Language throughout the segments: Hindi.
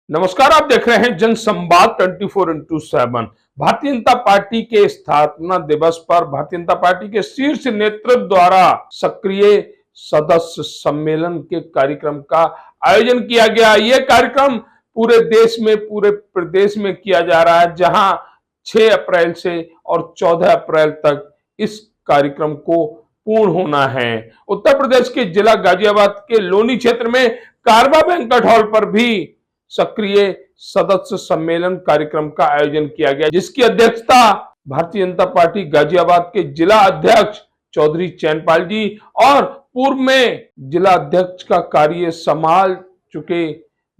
नमस्कार, आप देख रहे हैं जनसंवाद 24x7। भारतीय जनता पार्टी के स्थापना दिवस पर भारतीय जनता पार्टी के शीर्ष नेतृत्व द्वारा सक्रिय सदस्य सम्मेलन के कार्यक्रम का आयोजन किया गया। यह कार्यक्रम पूरे देश में, पूरे प्रदेश में किया जा रहा है, जहां 6 अप्रैल से और 14 अप्रैल तक इस कार्यक्रम को पूर्ण होना है। उत्तर प्रदेश के जिला गाजियाबाद के लोनी क्षेत्र में कारवा बैंक्वेट हॉल पर भी सक्रिय सदस्य सम्मेलन कार्यक्रम का आयोजन किया गया, जिसकी अध्यक्षता भारतीय जनता पार्टी गाजियाबाद के जिला अध्यक्ष चौधरी चैनपाल जी और पूर्व में जिला अध्यक्ष का कार्य संभाल चुके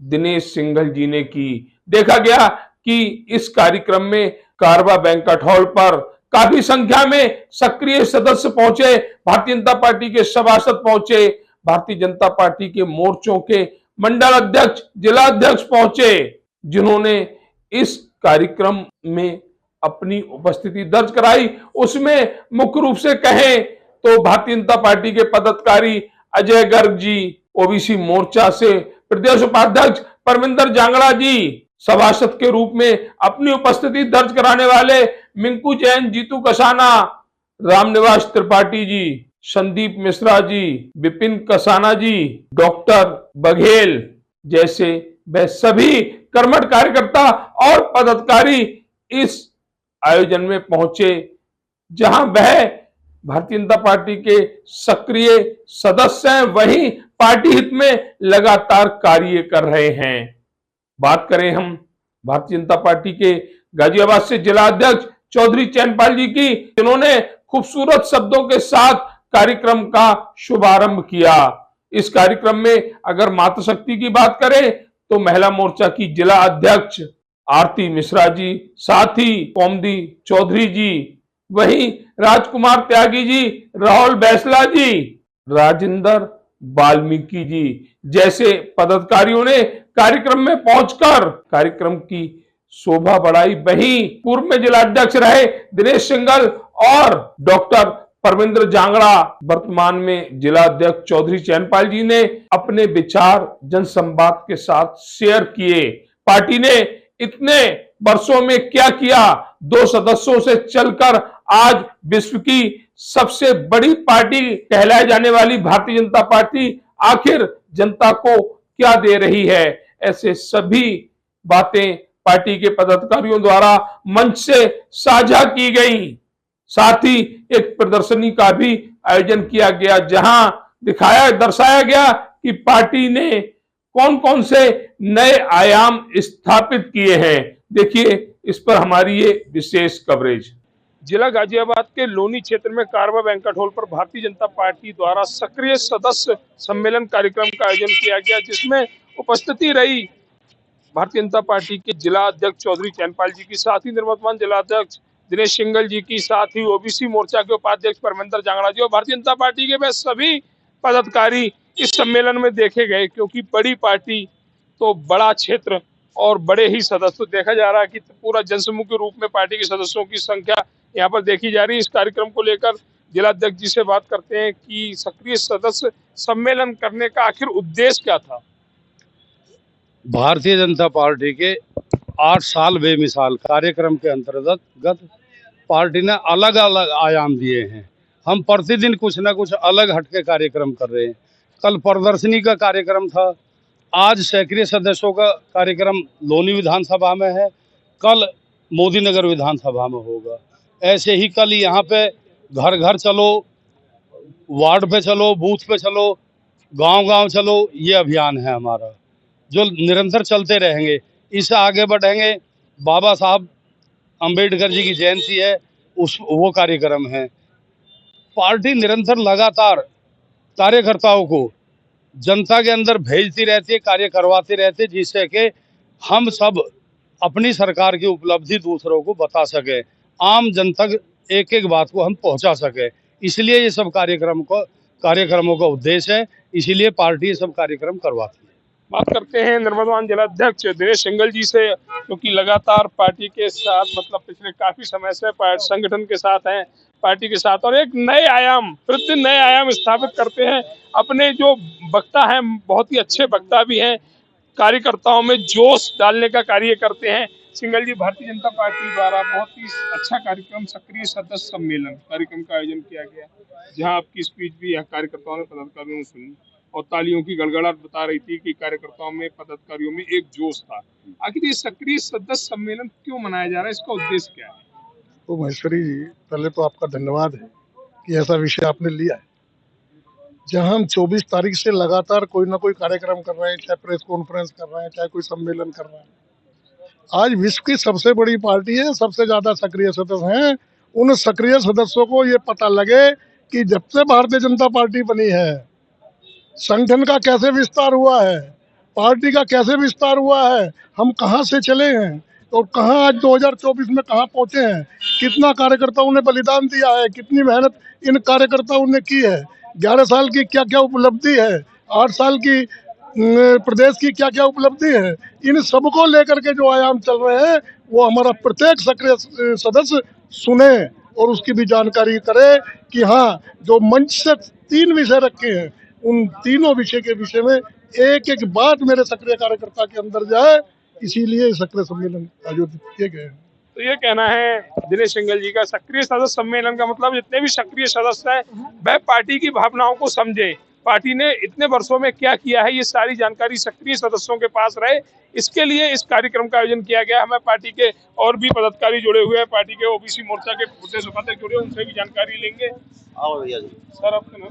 दिनेश सिंघल जी ने की। देखा गया कि इस कार्यक्रम में कारवा बैंक्वेट हॉल पर काफी संख्या में सक्रिय सदस्य पहुंचे, भारतीय जनता पार्टी के सभासद पहुंचे, भारतीय जनता पार्टी के मोर्चों के मंडल अध्यक्ष, जिला अध्यक्ष पहुंचे, जिन्होंने इस कार्यक्रम में अपनी उपस्थिति दर्ज कराई। उसमें मुख्य रूप से कहें तो भारतीय जनता पार्टी के पदाधिकारी अजय गर्ग जी, ओबीसी मोर्चा से प्रदेश उपाध्यक्ष परमिंदर जांगड़ा जी, सभासद के रूप में अपनी उपस्थिति दर्ज कराने वाले मिंकू जैन, जीतू कसाना, रामनिवास त्रिपाठी जी, संदीप मिश्रा जी, विपिन कसाना जी, डॉक्टर बघेल जैसे वे सभी कर्मठ कार्यकर्ता और पदाधिकारी इस आयोजन में पहुंचे, जहां वह भारतीय जनता पार्टी के सक्रिय सदस्य हैं, वहीं पार्टी हित में लगातार कार्य कर रहे हैं। बात करें हम भारतीय जनता पार्टी के गाजियाबाद से जिला अध्यक्ष चौधरी चैनपाल जी की, जिन्होंने खूबसूरत शब्दों के साथ कार्यक्रम का शुभारंभ किया। इस कार्यक्रम में अगर मातृशक्ति की बात करें तो महिला मोर्चा की जिला अध्यक्ष आरती मिश्रा जी, साथ ही कौमदी चौधरी जी, वहीं राजकुमार त्यागी जी, राहुल बैसला जी, राजेंद्र वाल्मीकि जी जैसे पदाधिकारियों ने कार्यक्रम में पहुंचकर कार्यक्रम की शोभा बढ़ाई। वहीं पूर्व में जिला अध्यक्ष रहे दिनेश सिंघल और डॉक्टर परमिंदर जांगड़ा, वर्तमान में जिला अध्यक्ष चौधरी चैनपाल जी ने अपने विचार जनसंवाद के साथ शेयर किए। पार्टी ने इतने वर्षों में क्या किया, 2 सदस्यों से चलकर आज विश्व की सबसे बड़ी पार्टी कहलाए जाने वाली भारतीय जनता पार्टी आखिर जनता को क्या दे रही है, ऐसे सभी बातें पार्टी के पदाधिकारियों द्वारा मंच से साझा की गई। साथ ही एक प्रदर्शनी का भी आयोजन किया गया, जहां दर्शाया गया कि पार्टी ने कौन कौन से नए आयाम स्थापित किए हैं। देखिए इस पर हमारी ये विशेष कवरेज। जिला गाजियाबाद के लोनी क्षेत्र में कारवा बैंक्वेट हॉल पर भारतीय जनता पार्टी द्वारा सक्रिय सदस्य सम्मेलन कार्यक्रम का आयोजन किया गया, जिसमें उपस्थिति रही भारतीय जनता पार्टी के जिला अध्यक्ष चौधरी चैनपाल जी की, साथ ही निवर्तमान जिला अध्यक्ष दिनेश सिंघल जी की, साथ ही ओबीसी मोर्चा के उपाध्यक्ष परमिंदर जांगड़ा जी और भारतीय जनता पार्टी के वे सभी पदाधिकारी इस सम्मेलन में देखे गए। क्योंकि बड़ी पार्टी तो बड़ा क्षेत्र और बड़े ही सदस्य, देखा जा रहा है कि पूरा जनसमूह के रूप में पार्टी के सदस्यों की संख्या यहाँ पर देखी जा रही है। इस कार्यक्रम को लेकर जिला अध्यक्ष जी से बात करते हैं कि सक्रिय सदस्य सम्मेलन करने का आखिर उद्देश्य क्या था। भारतीय जनता पार्टी के 8 साल बेमिसाल कार्यक्रम के अंतर्गत पार्टी ने अलग अलग आयाम दिए हैं। हम प्रतिदिन कुछ न कुछ अलग हटके कार्यक्रम कर रहे हैं। कल प्रदर्शनी का कार्यक्रम था, आज सक्रिय सदस्यों का कार्यक्रम लोनी विधानसभा में है, कल मोदी नगर विधानसभा में होगा। ऐसे ही कल यहाँ पे घर घर चलो, वार्ड पे चलो, बूथ पे चलो, गांव गांव चलो, ये अभियान है हमारा जो निरंतर चलते रहेंगे। इससे आगे बढ़ेंगे। बाबा साहब अंबेडकर जी की जयंती है, वो कार्यक्रम है। पार्टी निरंतर लगातार कार्यकर्ताओं को जनता के अंदर भेजती रहती है, कार्य करवाती रहती है, जिससे कि हम सब अपनी सरकार की उपलब्धि दूसरों को बता सके, आम जनता तक एक एक बात को हम पहुंचा सके। इसलिए ये सब कार्यक्रमों का उद्देश्य है, इसीलिए पार्टी ये सब कार्यक्रम करवाती है। बात करते हैं निर्मलवान जिला अध्यक्ष दिनेश सिंघल जी से, क्योंकि लगातार पार्टी के साथ, मतलब पिछले काफी समय से संगठन के साथ हैं, पार्टी के साथ, और एक नए आयाम, प्रतिदिन नए आयाम स्थापित करते हैं। अपने जो वक्ता हैं, बहुत ही अच्छे वक्ता भी हैं, कार्यकर्ताओं में जोश डालने का कार्य करते हैं। सिंघल जी, भारतीय जनता पार्टी द्वारा बहुत ही अच्छा कार्यक्रम सक्रिय सदस्य सम्मेलन कार्यक्रम का आयोजन किया गया, जहां आपकी स्पीच भी कार्यकर्ताओं ने पदाधिकारियों ने सुनी और तालियों की गड़गड़ाहट बता रही थी कि कार्यकर्ताओं में पदाधिकारियों में एक जोश था। आखिर ये सक्रिय सदस्य सम्मेलन क्यों मनाया जा रहा है, इसका उद्देश्य क्या है? तो महेश्वरी जी, पहले तो आपका धन्यवाद है कि ऐसा विषय आपने लिया है। जहां हम 24 तारीख से लगातार कोई ना कोई कार्यक्रम कर रहे हैं, चाहे प्रेस कॉन्फ्रेंस कर रहे हैं, चाहे कोई सम्मेलन कर रहे हैं। आज विश्व की सबसे बड़ी पार्टी है, सबसे ज्यादा सक्रिय सदस्य हैं। उन सक्रिय सदस्यों को ये पता लगे कि जब से भारतीय जनता पार्टी बनी है, संगठन का कैसे विस्तार हुआ है, पार्टी का कैसे विस्तार हुआ है, हम कहां से चले हैं और कहां आज 2024 में कहां पहुंचे हैं, कितना कार्यकर्ताओं ने बलिदान दिया है, कितनी मेहनत इन कार्यकर्ताओं ने की है, 11 साल की क्या क्या उपलब्धि है, 8 साल की प्रदेश की क्या क्या उपलब्धि है, इन सबको लेकर के जो आयाम चल रहे हैं वो हमारा प्रत्येक सक्रिय सदस्य सुने और उसकी भी जानकारी करे कि हाँ, जो मंच से 3 विषय रखे हैं, उन तीनों विषय के विषय में एक एक बात मेरे सक्रिय कार्यकर्ता के अंदर जाए, इसीलिए सक्रिय सम्मेलन आयोजित किए गए हैं। तो ये कहना है दिनेश सिंघल जी का, सक्रिय सदस्य सम्मेलन का मतलब जितने भी सक्रिय सदस्य हैं वह पार्टी की भावनाओं को समझे, पार्टी ने इतने वर्षों में क्या किया है ये सारी जानकारी सक्रिय सदस्यों के पास रहे, इसके लिए इस कार्यक्रम का आयोजन किया गया। हमें पार्टी के और भी पदाधिकारी जुड़े हुए हैं, पार्टी के ओबीसी मोर्चा के प्रदेश उपाध्यक्ष जुड़े, उनसे भी जानकारी लेंगे। सर, आपका नाम?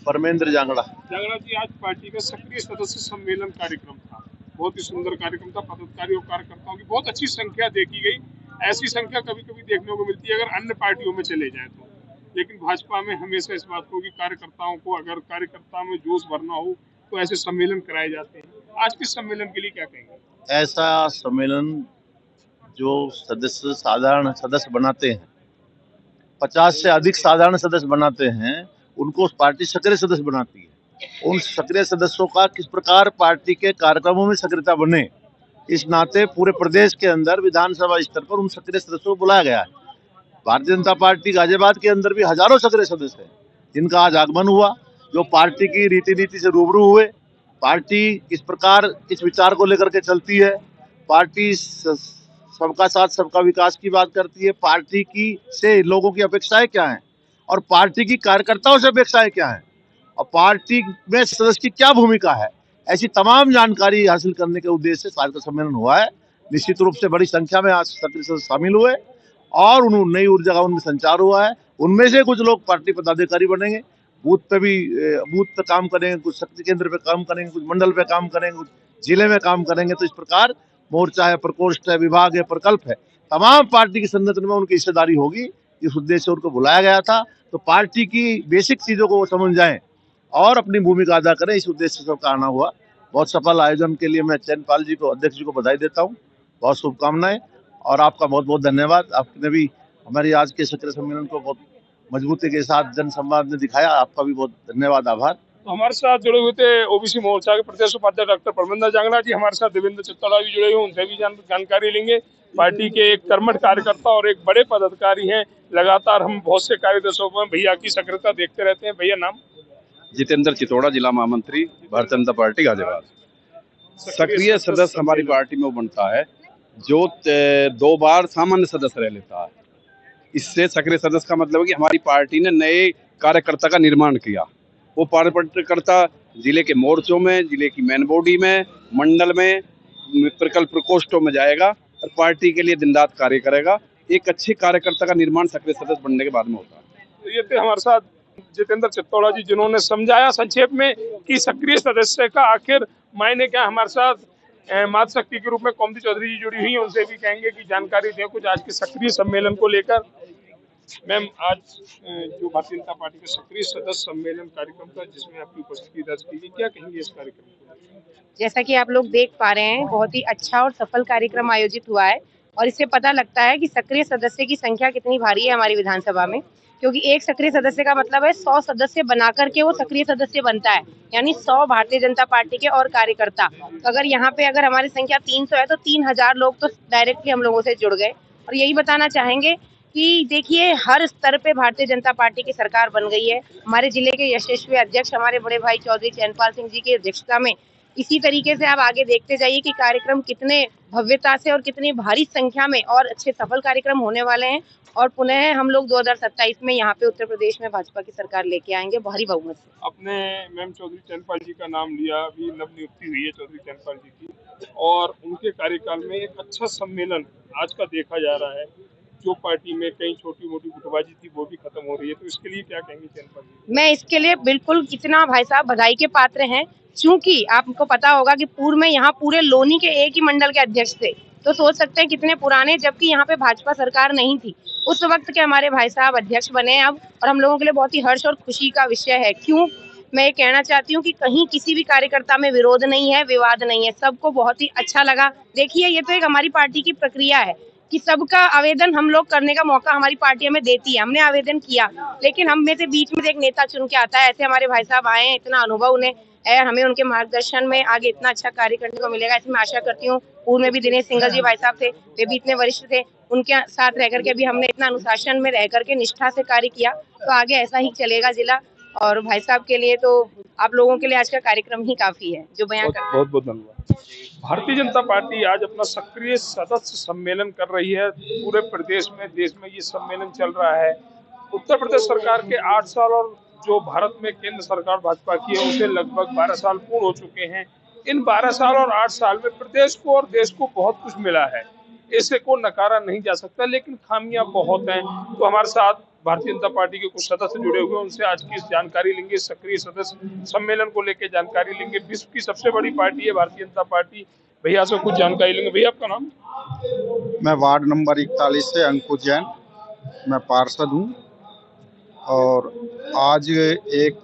परमेंद्र जांगड़ा। जांगड़ा जी, आज पार्टी का सक्रिय सदस्य सम्मेलन कार्यक्रम था, बहुत ही सुंदर कार्यक्रम था, पदाधिकारियों कार्यकर्ताओं की बहुत अच्छी संख्या देखी गई। ऐसी संख्या कभी कभी देखने को मिलती है अगर अन्य पार्टियों में चले जाए तो, लेकिन भाजपा में हमेशा इस बात को कि कार्यकर्ताओं को अगर कार्यकर्ता में जोश भरना हो तो ऐसे सम्मेलन कराए जाते हैं। आज के सम्मेलन के लिए क्या कहेंगे? ऐसा सम्मेलन जो सदस्य साधारण सदस्य बनाते हैं, 50 से अधिक साधारण सदस्य बनाते हैं, उनको पार्टी सक्रिय सदस्य बनाती है। उन सक्रिय सदस्यों का किस प्रकार पार्टी के कार्यक्रमों में सक्रियता बने, इस नाते पूरे प्रदेश के अंदर विधानसभा स्तर पर उन सक्रिय सदस्यों को बुलाया गया है। भारतीय जनता पार्टी गाजियाबाद के अंदर भी हजारों सक्रिय सदस्य हैं जिनका आज आगमन हुआ, जो पार्टी की रीति नीति से रूबरू हुए, पार्टी किस प्रकार किस विचार को लेकर के चलती है, पार्टी सबका साथ सबका विकास की बात करती है, पार्टी की से लोगों की अपेक्षाएं क्या हैं और पार्टी की कार्यकर्ताओं से अपेक्षाएं क्या हैं और पार्टी में सदस्य की क्या भूमिका है, ऐसी तमाम जानकारी हासिल करने के उद्देश्य से आज का सम्मेलन हुआ है। निश्चित रूप से बड़ी संख्या में आज सक्रिय सदस्य शामिल हुए और उन नई ऊर्जा का उनमें संचार हुआ है। उनमें से कुछ लोग पार्टी पदाधिकारी बनेंगे, बूथ पे काम करेंगे, कुछ शक्ति केंद्र पे काम करेंगे, कुछ मंडल पे काम करेंगे, कुछ जिले में काम करेंगे। तो इस प्रकार मोर्चा है, प्रकोष्ठ है, विभाग है, प्रकल्प है, तमाम पार्टी की संगठन में उनकी हिस्सेदारी होगी। इस उद्देश्य से उनको बुलाया गया था, तो पार्टी की बेसिक चीजों को वो समझ जाएं और अपनी भूमिका अदा करें, इस उद्देश्य से सबका आना हुआ। बहुत सफल आयोजन के लिए मैं चैनपाल जी को, अध्यक्ष जी को बधाई देता हूँ, बहुत शुभकामनाएं और आपका बहुत बहुत धन्यवाद। आपने भी हमारी आज के सक्रिय सम्मेलन को बहुत मजबूती के साथ जन संवाद में दिखाया, आपका भी बहुत धन्यवाद, आभार। तो हमारे साथ जुड़े हुए थे ओबीसी मोर्चा के प्रदेश उपाध्यक्ष डॉक्टर परमेंद्र जांगड़ा जी, हमारे साथ देवेंद्र चित्तौड़ा भी जुड़े हुए, उनसे भी जानकारी लेंगे। पार्टी के एक कर्मठ कार्यकर्ता और एक बड़े पदाधिकारी हैं, लगातार हम बहुत से कार्यदिवसों में भैया की सक्रियता देखते रहते हैं। भैया, नाम? जितेंद्र चितौड़ा, जिला महामंत्री भारतीय जनता पार्टी गाजियाबाद। सक्रिय सदस्य हमारी पार्टी में वो बनता है जो 2 बार सामान्य सदस्य रह लेता है। इससे सक्रिय सदस्य का मतलब है कि हमारी पार्टी ने नए कार्यकर्ता का निर्माण किया। वो कार्यकर्ता जिले के मोर्चों में, जिले की मेन बॉडी में, मंडल में, प्रकल्प प्रकोष्ठों में जाएगा और पार्टी के लिए दिन रात कार्य करेगा। एक अच्छे कार्यकर्ता का निर्माण सक्रिय सदस्य बनने के बाद में होता है। तो ये थे हमारे साथ जितेंद्र चित्तौड़ा जी, जिन्होंने समझाया संक्षेप में कि सक्रिय सदस्य का आखिर मायने क्या। हमारे साथ मातृशक्ति के रूप में कोमती चौधरी जी जुड़ी हुई हैं, उनसे भी कहेंगे कि जानकारी दें कुछ आज के सक्रिय सम्मेलन को लेकर। मैम, आज जो भारतीय जनता पार्टी का सक्रिय सदस्य सम्मेलन कार्यक्रम था जिसमें आपकी उपस्थिति दर्ज की गई, क्या कहेंगे इस कार्यक्रम को? जैसा कि आप लोग देख पा रहे हैं, बहुत ही अच्छा और सफल कार्यक्रम आयोजित हुआ है और इससे पता लगता है कि सक्रिय सदस्य की संख्या कितनी भारी है हमारी विधानसभा में, क्योंकि एक सक्रिय सदस्य का मतलब है 100 सदस्य बना करके वो सक्रिय सदस्य बनता है, यानी 100 भारतीय जनता पार्टी के और कार्यकर्ता। तो अगर यहाँ पे अगर हमारी संख्या 300 है तो 3000 लोग तो डायरेक्टली हम लोगों से जुड़ गए। और यही बताना चाहेंगे कि देखिए, हर स्तर पे भारतीय जनता पार्टी की सरकार बन गई है। हमारे जिले के यशस्वी अध्यक्ष हमारे बड़े भाई चौधरी चैनपाल सिंह जी की अध्यक्षता में इसी तरीके से आप आगे देखते जाइए कि कार्यक्रम कितने भव्यता से और कितनी भारी संख्या में और अच्छे सफल कार्यक्रम होने वाले हैं। और पुनः हम लोग 2027 में यहाँ पे उत्तर प्रदेश में भाजपा की सरकार लेके आएंगे भारी बहुमत से। अपने मैम चौधरी चरणपाल जी का नाम लिया, अभी नवनियुक्ति हुई है चौधरी चरणपाल जी की, और उनके कार्यकाल में एक अच्छा सम्मेलन आज का देखा जा रहा है। जो पार्टी में कई छोटी मोटी गुटबाजी थी वो भी खत्म हो रही है, तो इसके लिए क्या कहेंगे चरणपाल जी? मैं इसके लिए बिल्कुल कितना भाई साहब बधाई के पात्र हैं, क्योंकि आपको पता होगा कि पूर्व में यहाँ पूरे लोनी के एक ही मंडल के अध्यक्ष थे, तो सोच सकते हैं कितने पुराने, जबकि यहाँ पे भाजपा सरकार नहीं थी उस वक्त के हमारे भाई साहब अध्यक्ष बने अब, और हम लोगों के लिए बहुत ही हर्ष और खुशी का विषय है। क्यों मैं ये कहना चाहती हूँ कि कहीं किसी भी कार्यकर्ता में विरोध नहीं है, विवाद नहीं है, सबको बहुत ही अच्छा लगा। देखिए ये तो एक हमारी पार्टी की प्रक्रिया है कि सबका आवेदन हम लोग करने का मौका हमारी पार्टी हमें देती है। हमने आवेदन किया, लेकिन हम में से बीच में एक नेता चुन के आता है। ऐसे हमारे भाई साहब आए हैं, इतना अनुभव उन्हें है, हमें उनके मार्गदर्शन में आगे इतना अच्छा कार्य करने को मिलेगा, इसमें आशा करती हूँ। पूर्व में भी दिनेश सिंघल जी भाई साहब थे, वे भी इतने वरिष्ठ थे, उनके साथ रह करके भी हमने इतना अनुशासन में रह करके निष्ठा से कार्य किया, तो आगे ऐसा ही चलेगा जिला। और भाई साहब के लिए तो आप लोगों के लिए आज का कार्यक्रम ही काफी है जो बयां कर। बहुत बहुत धन्यवाद। भारतीय जनता पार्टी आज अपना सक्रिय सदस्य सम्मेलन कर रही है। पूरे प्रदेश में, देश में ये सम्मेलन चल रहा है। उत्तर प्रदेश सरकार के 8 साल और जो भारत में केंद्र सरकार भाजपा की है उसे लगभग 12 साल पूर्ण हो चुके हैं। इन 12 साल और 8 साल में प्रदेश को और देश को बहुत कुछ मिला है, इसे को नकारा नहीं जा सकता, लेकिन खामियां बहुत हैं। तो हमारे साथ भारतीय जनता पार्टी के कुछ सदस्य जुड़े हुए, उनसे आज की जानकारी लेंगे, सक्रिय सदस्य सम्मेलन को लेकर जानकारी लेंगे। विश्व की सबसे बड़ी पार्टी है भारतीय जनता पार्टी, भैया से कुछ जानकारी लेंगे। भैया आपका नाम? मैं वार्ड नंबर 41 से अंकुश जैन, मैं पार्षद हूँ। और आज एक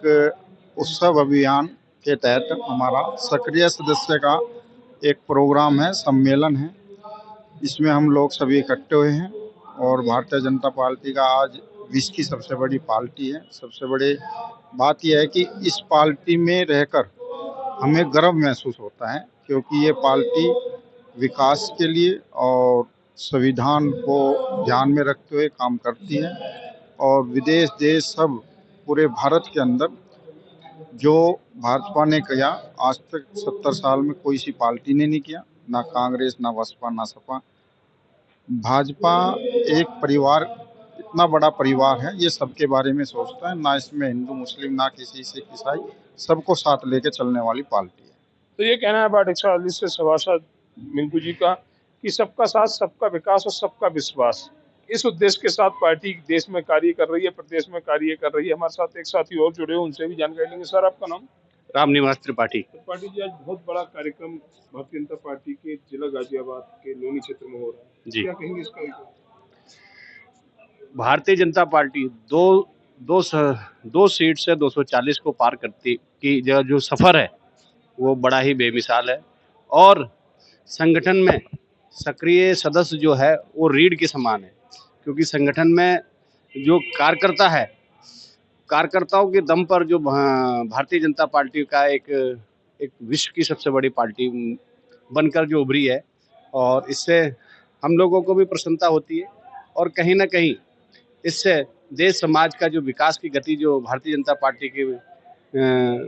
उत्सव अभियान के तहत हमारा सक्रिय सदस्य का एक प्रोग्राम है, सम्मेलन है। इसमें हम लोग सभी इकट्ठे हुए हैं और भारतीय जनता पार्टी का आज विश्व की सबसे बड़ी पार्टी है। सबसे बड़ी बात यह है कि इस पार्टी में रहकर हमें गर्व महसूस होता है, क्योंकि ये पार्टी विकास के लिए और संविधान को ध्यान में रखते हुए काम करती है। और विदेश देश सब पूरे भारत के अंदर जो भाजपा ने किया, आज तक 70 साल में कोई सी पार्टी ने नहीं किया, ना कांग्रेस, ना बसपा, ना सपा। भाजपा एक परिवार, इतना बड़ा परिवार है, ये सबके बारे में सोचता है, ना इसमें हिंदू मुस्लिम, ना किसी से ईसाई, सबको साथ लेके चलने वाली पार्टी है। तो ये कहना है वार्ड 140 से सभासद मिंटू जी का कि सबका साथ, सबका विकास और सबका विश्वास, इस उद्देश्य के साथ पार्टी देश में कार्य कर रही है, प्रदेश में कार्य कर रही है। हमारे साथ एक साथी और जुड़े हुए, उनसे भी जानकारी लेंगे। सर आपका नाम? रामनिवास त्रिपाठी। त्रिपाठी जी, आज बहुत बड़ा कार्यक्रम भारतीय जनता पार्टी के जिला गाजियाबाद के लोनी क्षेत्र में हो रहा है जी। क्या कहेंगे इसका? भारतीय जनता पार्टी दो सीट से 240 को पार करती की जो सफर है वो बड़ा ही बेमिसाल है। और संगठन में सक्रिय सदस्य जो है वो रीढ़ के समान है, क्योंकि संगठन में जो कार्यकर्ता है, कार्यकर्ताओं के दम पर जो भारतीय जनता पार्टी का एक विश्व की सबसे बड़ी पार्टी बनकर जो उभरी है, और इससे हम लोगों को भी प्रसन्नता होती है। और कहीं ना कहीं इससे देश समाज का जो विकास की गति, जो भारतीय जनता पार्टी की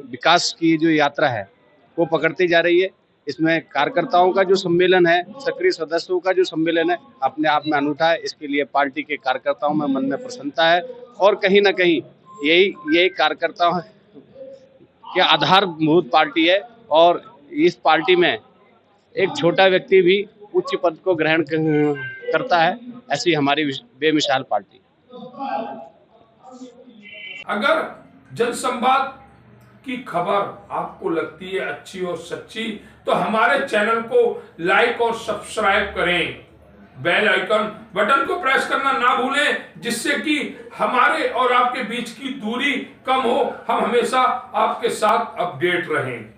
विकास की जो यात्रा है वो पकड़ती जा रही है। इसमें कार्यकर्ताओं का जो सम्मेलन है, सक्रिय सदस्यों का जो सम्मेलन है, अपने आप में अनूठा है। इसके लिए पार्टी के कार्यकर्ताओं में मन में प्रसन्नता है, और कहीं ना कहीं यही कार्यकर्ताओं के आधारभूत पार्टी है। और इस पार्टी में एक छोटा व्यक्ति भी उच्च पद को ग्रहण करता है, ऐसी हमारी बेमिसाल पार्टी। अगर जनसंवाद की खबर आपको लगती है अच्छी और सच्ची, तो हमारे चैनल को लाइक और सब्सक्राइब करें, बेल आइकन बटन को प्रेस करना ना भूलें, जिससे कि हमारे और आपके बीच की दूरी कम हो, हम हमेशा आपके साथ अपडेट रहें।